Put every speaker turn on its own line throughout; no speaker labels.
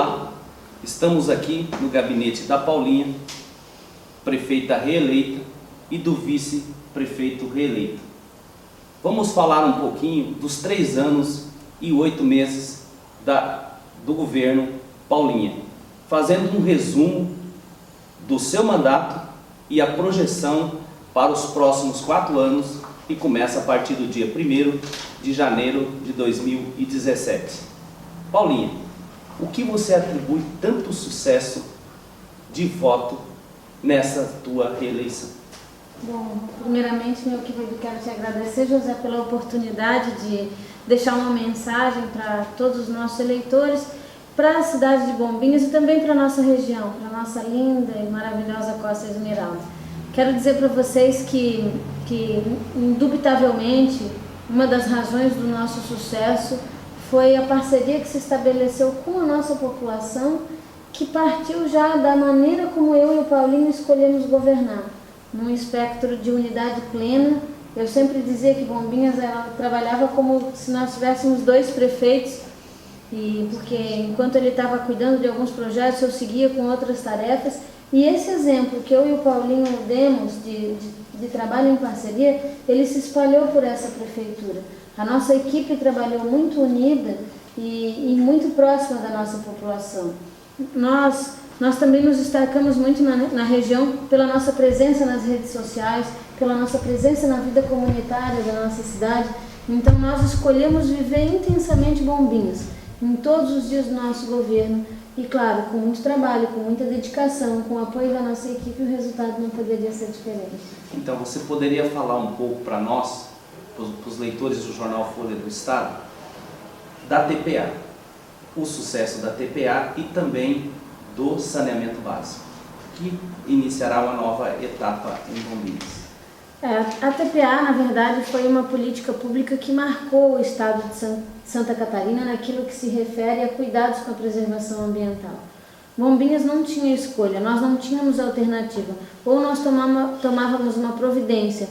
Olá, estamos aqui no gabinete da Paulinha, prefeita reeleita, e do vice-prefeito reeleito. Vamos falar um pouquinho dos 3 anos e 8 meses do governo Paulinha, fazendo um resumo do seu mandato e a projeção para os próximos 4 anos, que começa a partir do dia 1º de janeiro de 2017. Paulinha, o que você atribui tanto sucesso de voto nessa tua reeleição?
Bom, primeiramente, meu querido, quero te agradecer, José, pela oportunidade de deixar uma mensagem para todos os nossos eleitores, para a cidade de Bombinhas e também para a nossa região, para a nossa linda e maravilhosa Costa Esmeralda. Quero dizer para vocês que indubitavelmente, uma das razões do nosso sucesso foi a parceria que se estabeleceu com a nossa população, que partiu já da maneira como eu e o Paulinho escolhemos governar, num espectro de unidade plena. Eu sempre dizia que Bombinhas trabalhava como se nós tivéssemos 2 prefeitos, porque enquanto ele estava cuidando de alguns projetos, eu seguia com outras tarefas. E esse exemplo que eu e o Paulinho demos de trabalho em parceria, ele se espalhou por essa prefeitura. A nossa equipe trabalhou muito unida e muito próxima da nossa população. Nós também nos destacamos muito na região pela nossa presença nas redes sociais, pela nossa presença na vida comunitária da nossa cidade. Então nós escolhemos viver intensamente Bombinhas, em todos os dias do nosso governo. E claro, com muito trabalho, com muita dedicação, com o apoio da nossa equipe, o resultado não poderia ser diferente.
Então você poderia falar um pouco para nós, para os leitores do jornal Folha do Estado, da TPA, o sucesso da TPA e também do saneamento básico, que iniciará uma nova etapa em Bombinhas.
A TPA, na verdade, foi uma política pública que marcou o estado de Santa Catarina naquilo que se refere a cuidados com a preservação ambiental. Bombinhas não tinha escolha, nós não tínhamos alternativa. Ou nós tomávamos uma providência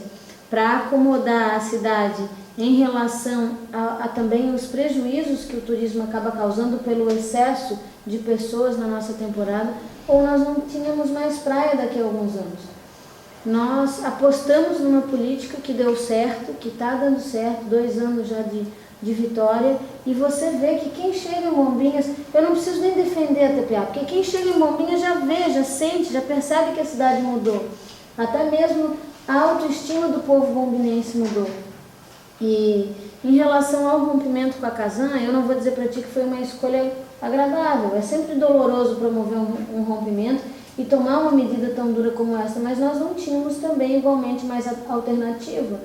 para acomodar a cidade em relação a também os prejuízos que o turismo acaba causando pelo excesso de pessoas na nossa temporada, ou nós não tínhamos mais praia daqui a alguns anos. Nós apostamos numa política que deu certo, que está dando certo, 2 anos já de vitória, e você vê que quem chega em Bombinhas, eu não preciso nem defender a TPA, porque quem chega em Bombinhas já vê, já sente, já percebe que a cidade mudou. Até mesmo a autoestima do povo bombinense mudou. E em relação ao rompimento com a Casan, eu não vou dizer para ti que foi uma escolha agradável, é sempre doloroso promover um rompimento e tomar uma medida tão dura como essa, mas nós não tínhamos também igualmente mais alternativa.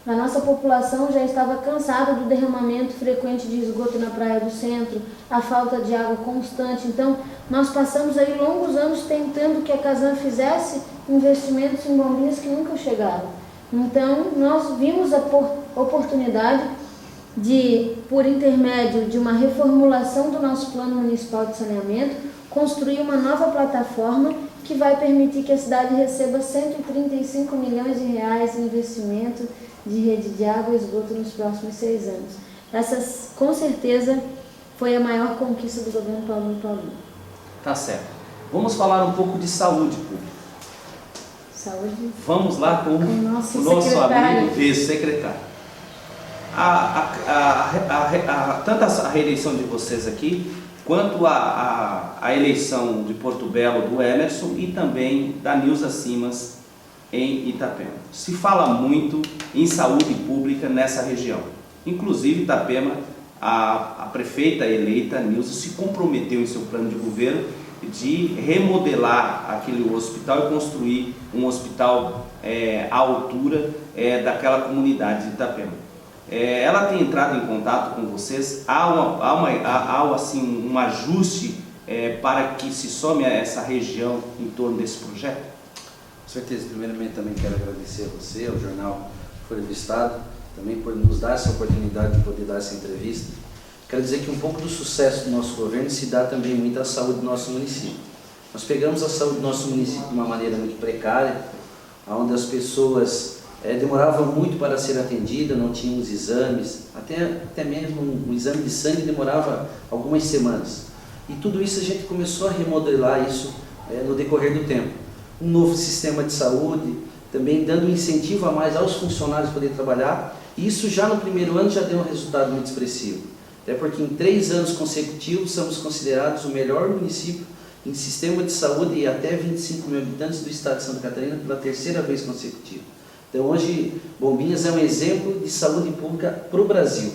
A nossa população já estava cansada do derramamento frequente de esgoto na praia do centro, a falta de água constante. Então, nós passamos aí longos anos tentando que a Casan fizesse investimentos em Bombinhas que nunca chegaram. Então, nós vimos a oportunidade de, por intermédio de uma reformulação do nosso plano municipal de saneamento, construir uma nova plataforma que vai permitir que a cidade receba 135 milhões de reais em investimento de rede de água e esgoto nos próximos 6 anos. Essa, com certeza, foi a maior conquista do governo Paulinho.
Tá certo. Vamos falar um pouco de saúde pública.
Saúde.
Vamos lá com o nosso amigo secretário. Tanto a reeleição de vocês aqui, quanto a eleição de Porto Belo do Emerson e também da Nilza Simas em Itapema. Se fala muito em saúde pública nessa região. Inclusive Itapema, a prefeita eleita, Nilza, se comprometeu em seu plano de governo de remodelar aquele hospital e construir um hospital à altura daquela comunidade de Itapema. Ela tem entrado em contato com vocês? Há assim, um ajuste para que se some a essa região em torno desse projeto?
Com certeza. Primeiramente também quero agradecer a você, ao jornal Folha do Estado, também por nos dar essa oportunidade de poder dar essa entrevista. Quero dizer que um pouco do sucesso do nosso governo se dá também muito à saúde do nosso município. Nós pegamos a saúde do nosso município de uma maneira muito precária, onde as pessoas demoravam muito para ser atendidas, não tinham os exames, até mesmo um exame de sangue demorava algumas semanas. E tudo isso a gente começou a remodelar isso no decorrer do tempo. Um novo sistema de saúde, também dando incentivo a mais aos funcionários poderem trabalhar, e isso já no primeiro ano já deu um resultado muito expressivo. Até porque em 3 anos consecutivos somos considerados o melhor município em sistema de saúde e até 25 mil habitantes do estado de Santa Catarina pela 3ª vez consecutiva. Então hoje Bombinhas é um exemplo de saúde pública para o Brasil.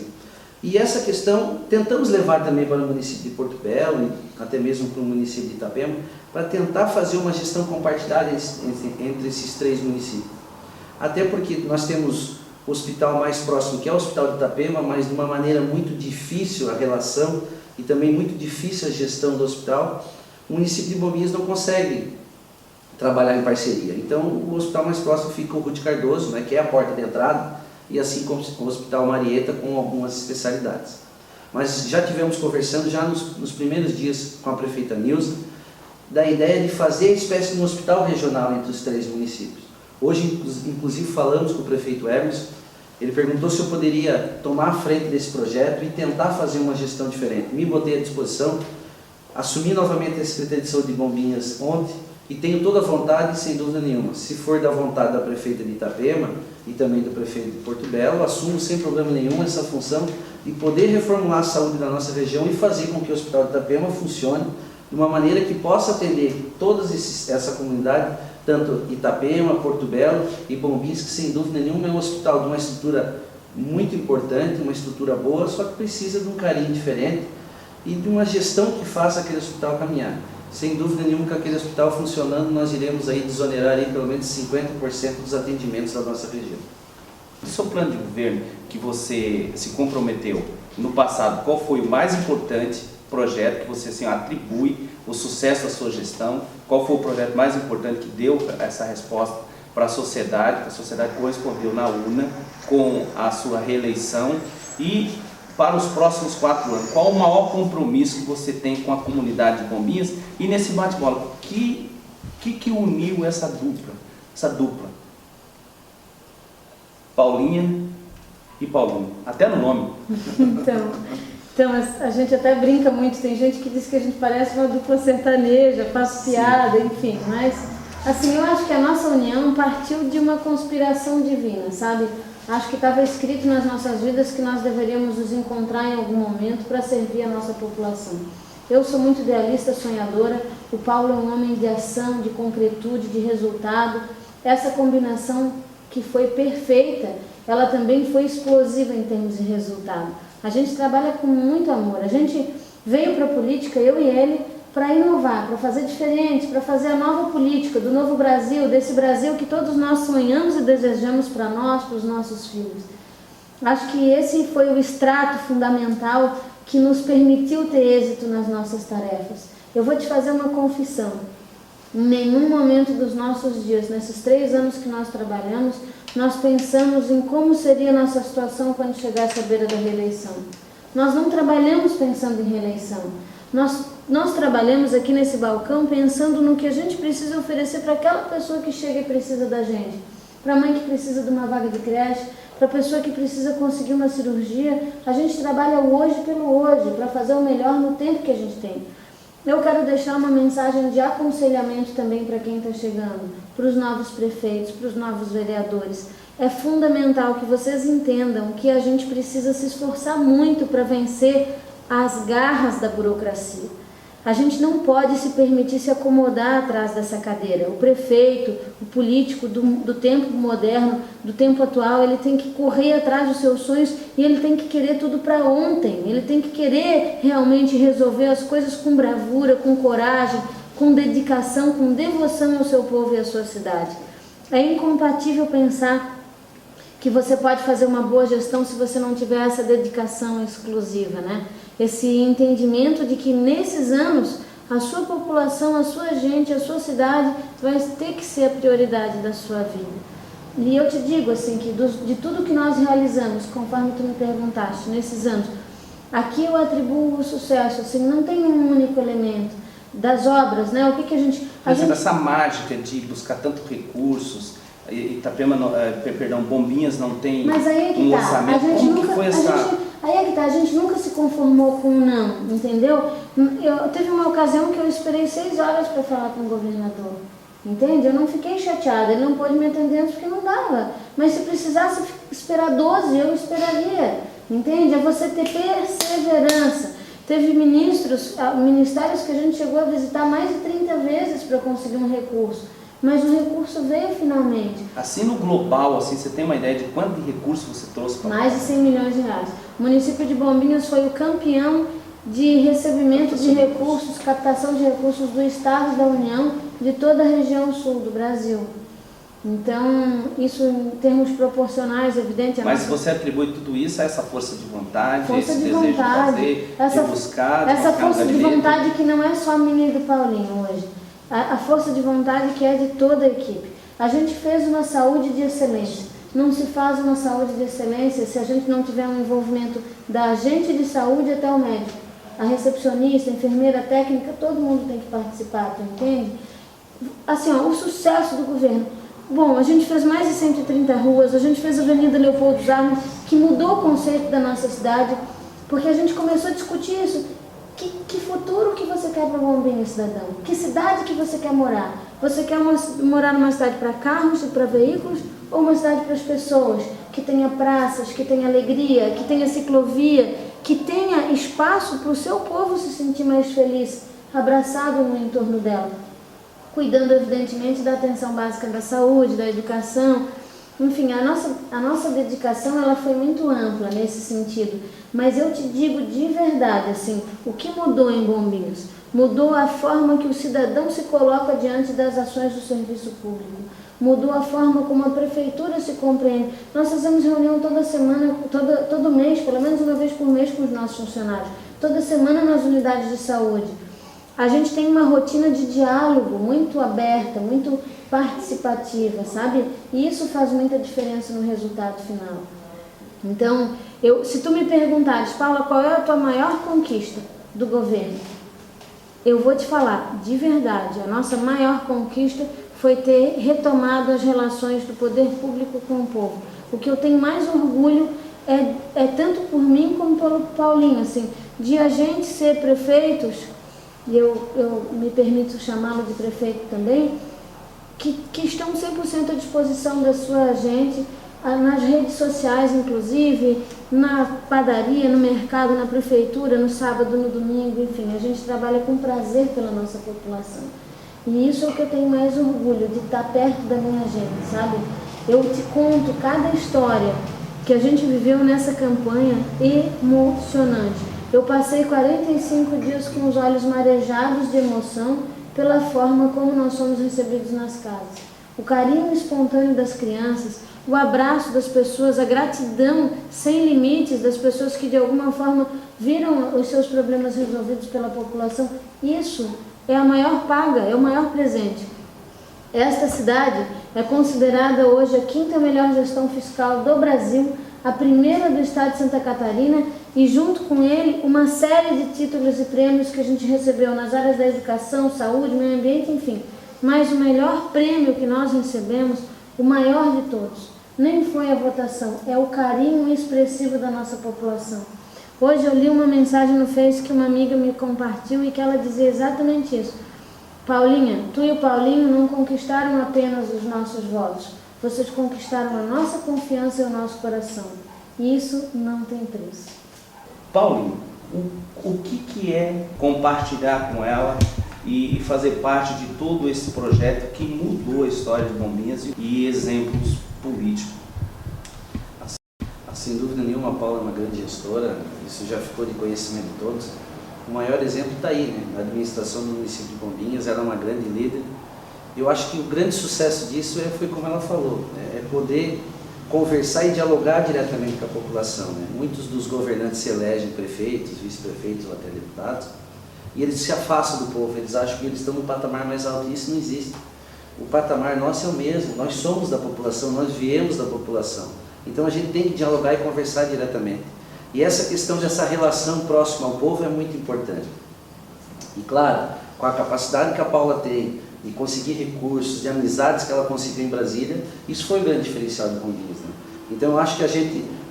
E essa questão tentamos levar também para o município de Porto Belo, até mesmo para o município de Itapema, para tentar fazer uma gestão compartilhada entre esses 3 municípios. Até porque nós temos o hospital mais próximo, que é o Hospital de Itapema, mas de uma maneira muito difícil a relação e também muito difícil a gestão do hospital. O município de Bombinhas não consegue trabalhar em parceria. Então, o hospital mais próximo fica o Ruth Cardoso, né, que é a porta de entrada, e assim como o Hospital Marieta, com algumas especialidades. Mas já tivemos conversando, já nos primeiros dias com a prefeita Nilza, da ideia de fazer a espécie de um hospital regional entre os 3 municípios. Hoje, inclusive, falamos com o prefeito Emerson, ele perguntou se eu poderia tomar a frente desse projeto e tentar fazer uma gestão diferente. Me botei à disposição, assumi novamente a Secretaria de Saúde de Bombinhas ontem e tenho toda a vontade, sem dúvida nenhuma. Se for da vontade da prefeita de Itapema e também do prefeito de Porto Belo, assumo sem problema nenhum essa função de poder reformular a saúde da nossa região e fazer com que o Hospital de Itapema funcione de uma maneira que possa atender toda essa comunidade, tanto Itapema, Porto Belo e Bombinhas, que sem dúvida nenhuma é um hospital de uma estrutura muito importante, uma estrutura boa, só que precisa de um carinho diferente e de uma gestão que faça aquele hospital caminhar. Sem dúvida nenhuma, que aquele hospital funcionando, nós iremos aí desonerar aí pelo menos 50% dos atendimentos da nossa região.
O seu plano de governo que você se comprometeu no passado, qual foi o mais importante projeto que você assim, atribui o sucesso da sua gestão? Qual foi o projeto mais importante que deu essa resposta para a sociedade, que a sociedade correspondeu na urna com a sua reeleição? E para os próximos 4 anos, qual o maior compromisso que você tem com a comunidade de Bombinhas? E nesse bate-bola, que uniu essa dupla? Paulinha e Paulinho, até no nome.
Então, a gente até brinca muito, tem gente que diz que a gente parece uma dupla sertaneja, faz piada, enfim, mas assim, eu acho que a nossa união partiu de uma conspiração divina, sabe? Acho que estava escrito nas nossas vidas que nós deveríamos nos encontrar em algum momento para servir a nossa população. Eu sou muito idealista, sonhadora, o Paulo é um homem de ação, de concretude, de resultado. Essa combinação que foi perfeita, ela também foi explosiva em termos de resultado. A gente trabalha com muito amor, a gente veio para a política, eu e ele, para inovar, para fazer diferente, para fazer a nova política do novo Brasil, desse Brasil que todos nós sonhamos e desejamos para nós, para os nossos filhos. Acho que esse foi o extrato fundamental que nos permitiu ter êxito nas nossas tarefas. Eu vou te fazer uma confissão. Em nenhum momento dos nossos dias, nesses 3 anos que nós trabalhamos, nós pensamos em como seria a nossa situação quando chegasse à beira da reeleição. Nós não trabalhamos pensando em reeleição. Nós trabalhamos aqui nesse balcão pensando no que a gente precisa oferecer para aquela pessoa que chega e precisa da gente. Para a mãe que precisa de uma vaga de creche, para a pessoa que precisa conseguir uma cirurgia. A gente trabalha o hoje pelo hoje, para fazer o melhor no tempo que a gente tem. Eu quero deixar uma mensagem de aconselhamento também para quem está chegando, para os novos prefeitos, para os novos vereadores. É fundamental que vocês entendam que a gente precisa se esforçar muito para vencer as garras da burocracia. A gente não pode se permitir se acomodar atrás dessa cadeira. O prefeito, o político do tempo moderno, do tempo atual, ele tem que correr atrás dos seus sonhos e ele tem que querer tudo para ontem. Ele tem que querer realmente resolver as coisas com bravura, com coragem, com dedicação, com devoção ao seu povo e à sua cidade. É incompatível pensar que você pode fazer uma boa gestão se você não tiver essa dedicação exclusiva, né? Esse entendimento de que nesses anos a sua população, a sua gente, a sua cidade vai ter que ser a prioridade da sua vida. E eu te digo assim que de tudo que nós realizamos, conforme tu me perguntaste, nesses anos, aqui eu atribuo o sucesso, assim, não tem um único elemento. Das obras, né? O que a gente...
Essa mágica de buscar tantos recursos, Itapema, Bombinhas não tem
mas aí é que
um
tá.
orçamento, como que foi essa...
Aí é que tá, a gente nunca se conformou com um não, entendeu? Teve uma ocasião que eu esperei 6 horas para falar com o governador, entende? Eu não fiquei chateada, ele não pôde me atender antes porque não dava. Mas se precisasse esperar 12, eu esperaria, entende? É você ter perseverança. Teve ministérios que a gente chegou a visitar mais de 30 vezes para conseguir um recurso. Mas o recurso veio finalmente.
Assim no global, assim, você tem uma ideia de quanto de recurso você trouxe para
mais de 100 milhões de reais. O município de Bombinhas foi o campeão de recebimento de recursos, captação de recursos do Estado e da União, de toda a região sul do Brasil. Então, isso em termos proporcionais, evidente.
Mas você atribui tudo isso a essa força de vontade,
força
esse
de
desejo
vontade,
de fazer, de buscar, de
essa
marcar um
força de
gabinete.
vontade que não é só minha e do Paulinho hoje. A força de vontade que é de toda a equipe. A gente fez uma saúde de excelência. Não se faz uma saúde de excelência se a gente não tiver um envolvimento da agente de saúde até o médico. A recepcionista, a enfermeira, a técnica, todo mundo tem que participar, tu entende? Assim, ó, o sucesso do governo. Bom, a gente fez mais de 130 ruas, a gente fez a Avenida Leopoldo Zarmo, que mudou o conceito da nossa cidade, porque a gente começou a discutir isso. Que futuro que você quer para Bombinhas, cidadão? Que cidade que você quer morar? Você quer morar numa cidade para carros e para veículos ou uma cidade para as pessoas? Que tenha praças, que tenha alegria, que tenha ciclovia, que tenha espaço para o seu povo se sentir mais feliz, abraçado no entorno dela. Cuidando, evidentemente, da atenção básica da saúde, da educação. Enfim, a nossa dedicação ela foi muito ampla nesse sentido. Mas eu te digo de verdade, assim, o que mudou em Bombinhas? Mudou a forma que o cidadão se coloca diante das ações do serviço público. Mudou a forma como a prefeitura se compreende. Nós fazemos reunião toda semana, todo mês, pelo menos uma vez por mês com os nossos funcionários. Toda semana nas unidades de saúde. A gente tem uma rotina de diálogo muito aberta, muito participativa, sabe? E isso faz muita diferença no resultado final. Então, se tu me perguntares, Paula, qual é a tua maior conquista do governo? Eu vou te falar, de verdade, a nossa maior conquista foi ter retomado as relações do poder público com o povo. O que eu tenho mais orgulho é tanto por mim como pelo Paulinho, assim, de a gente ser prefeitos, e eu me permito chamá-lo de prefeito também, que estão 100% à disposição da sua gente, nas redes sociais, inclusive, na padaria, no mercado, na prefeitura, no sábado, no domingo, enfim, a gente trabalha com prazer pela nossa população. E isso é o que eu tenho mais orgulho, de estar perto da minha gente, sabe? Eu te conto cada história que a gente viveu nessa campanha emocionante. Eu passei 45 dias com os olhos marejados de emoção pela forma como nós somos recebidos nas casas. O carinho espontâneo das crianças, o abraço das pessoas, a gratidão sem limites das pessoas que de alguma forma viram os seus problemas resolvidos pela população, isso é a maior paga, é o maior presente. Esta cidade é considerada hoje a 5ª melhor gestão fiscal do Brasil, a 1ª do estado de Santa Catarina e junto com ele uma série de títulos e prêmios que a gente recebeu nas áreas da educação, saúde, meio ambiente, enfim. Mas o melhor prêmio que nós recebemos, o maior de todos, nem foi a votação, é o carinho expressivo da nossa população. Hoje eu li uma mensagem no Face que uma amiga me compartilhou e que ela dizia exatamente isso. Paulinha, tu e o Paulinho não conquistaram apenas os nossos votos, vocês conquistaram a nossa confiança e o nosso coração. E isso não tem preço.
Paulinho, o que é compartilhar com ela e fazer parte de todo esse projeto que mudou a história de Bombinhas e exemplos políticos?
Sem dúvida nenhuma, a Paula é uma grande gestora, isso já ficou de conhecimento de todos. O maior exemplo está aí, né? A administração do município de Bombinhas, ela é uma grande líder. Eu acho que o grande sucesso disso foi como ela falou, é poder conversar e dialogar diretamente com a população, né? Muitos dos governantes se elegem prefeitos, vice-prefeitos ou até deputados, e eles se afastam do povo, eles acham que eles estão no patamar mais alto, e isso não existe. O patamar nosso é o mesmo, nós somos da população, nós viemos da população. Então a gente tem que dialogar e conversar diretamente. E essa questão dessa relação próxima ao povo é muito importante. E claro, com a capacidade que a Paula tem de conseguir recursos, de amizades que ela conseguiu em Brasília, isso foi o grande diferencial de Bombinhas, né? Então eu acho que a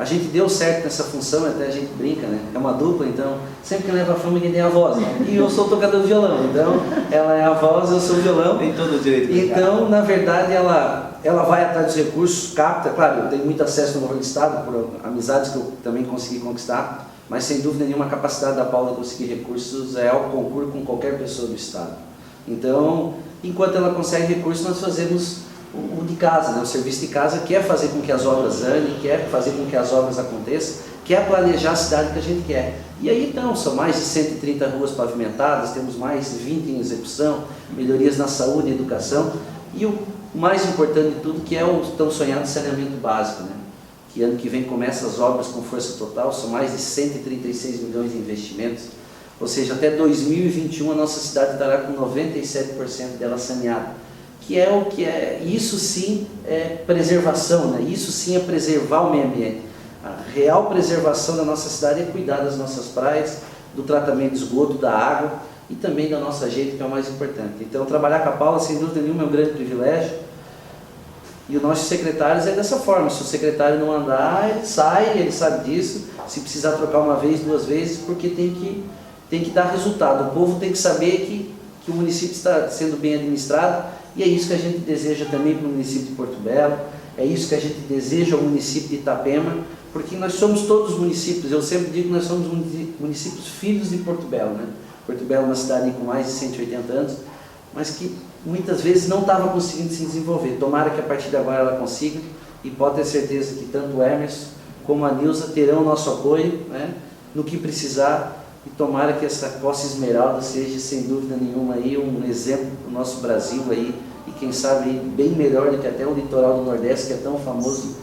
gente deu certo nessa função, até a gente brinca, né? É uma dupla, então sempre que leva a fama quem tem a voz, né? E eu sou o tocador de violão, então ela é a voz, eu sou o violão.
Tem todo o direito.
Então, na verdade, ela vai atrás dos recursos, capta, claro, eu tenho muito acesso no governo do estado, por amizades que eu também consegui conquistar, mas sem dúvida nenhuma a capacidade da Paula de conseguir recursos é ao concurso com qualquer pessoa do estado. Então, enquanto ela consegue recursos, nós fazemos o de casa, né? O serviço de casa, que é fazer com que as obras andem, que é fazer com que as obras aconteçam, que é planejar a cidade que a gente quer. E aí então, são mais de 130 ruas pavimentadas, temos mais de 20 em execução, melhorias na saúde e educação, e o mais importante de tudo, que é o tão sonhado saneamento básico, né? Que ano que vem começa as obras com força total, são mais de 136 milhões de investimentos, ou seja, até 2021 a nossa cidade estará com 97% dela saneada. Que é o que é, isso sim é preservação, né? Isso sim é preservar o meio ambiente. A real preservação da nossa cidade é cuidar das nossas praias, do tratamento de esgoto, da água e também da nossa gente, que é o mais importante. Então trabalhar com a Paula, sem dúvida nenhuma, é um grande privilégio. E os nossos secretários é dessa forma, se o secretário não andar, ele sai, ele sabe disso, se precisar trocar uma vez, duas vezes, porque tem que dar resultado. O povo tem que saber que o município está sendo bem administrado. E é isso que a gente deseja também para o município de Porto Belo, é isso que a gente deseja ao município de Itapema, porque nós somos todos municípios, eu sempre digo que nós somos municípios filhos de Porto Belo, né? Porto Belo é uma cidade com mais de 180 anos, mas que muitas vezes não estava conseguindo se desenvolver. Tomara que a partir de agora ela consiga, e pode ter certeza que tanto o Emerson como a Nilza terão nosso apoio, né, no que precisar. E tomara que essa Costa Esmeralda seja, sem dúvida nenhuma, aí, um exemplo para o nosso Brasil, aí, e quem sabe aí, bem melhor do que até o litoral do Nordeste, que é tão famoso.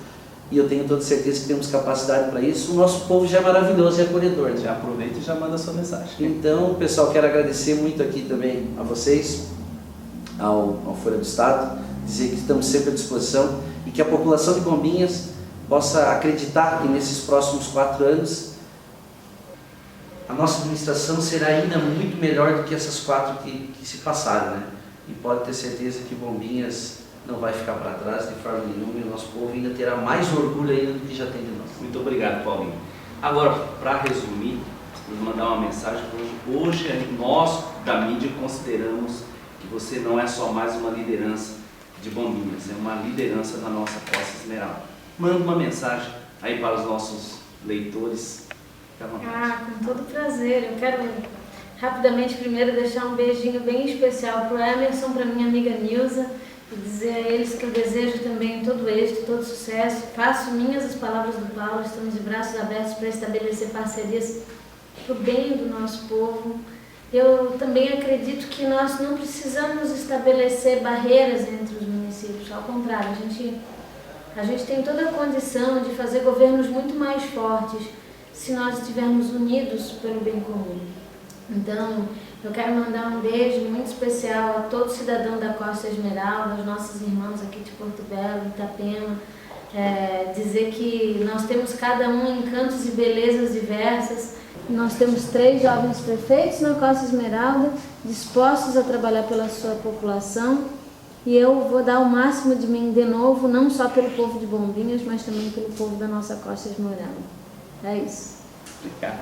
E eu tenho toda certeza que temos capacidade para isso. O nosso povo já é maravilhoso e acolhedor, né?
Já aproveita e já manda a sua mensagem.
Então, pessoal, quero agradecer muito aqui também a vocês, ao Folha do Estado, dizer que estamos sempre à disposição e que a população de Bombinhas possa acreditar que nesses próximos 4 anos a nossa administração será ainda muito melhor do que essas 4 que se passaram, né? E pode ter certeza que Bombinhas não vai ficar para trás de forma nenhuma, e o nosso povo ainda terá mais orgulho ainda do que já tem de nós.
Muito obrigado, Paulinho. Agora, para resumir, vou mandar uma mensagem para hoje. Nós, da mídia, consideramos que você não é só mais uma liderança de Bombinhas, é uma liderança da nossa Costa Esmeralda. Manda uma mensagem aí para os nossos leitores.
Com todo prazer. Eu quero rapidamente primeiro deixar um beijinho bem especial para o Emerson, para minha amiga Nilza, e dizer a eles que eu desejo também todo êxito, todo sucesso. Faço minhas as palavras do Paulo, estamos de braços abertos para estabelecer parcerias para o bem do nosso povo. Eu também acredito que nós não precisamos estabelecer barreiras entre os municípios, ao contrário, a gente tem toda a condição de fazer governos muito mais fortes se nós estivermos unidos pelo bem comum. Então, eu quero mandar um beijo muito especial a todo cidadão da Costa Esmeralda, aos nossos irmãos aqui de Porto Belo, Itapema, dizer que nós temos cada um encantos e belezas diversas. Nós temos 3 jovens prefeitos na Costa Esmeralda, dispostos a trabalhar pela sua população, e eu vou dar o máximo de mim de novo, não só pelo povo de Bombinhas, mas também pelo povo da nossa Costa Esmeralda. É isso.
Obrigado.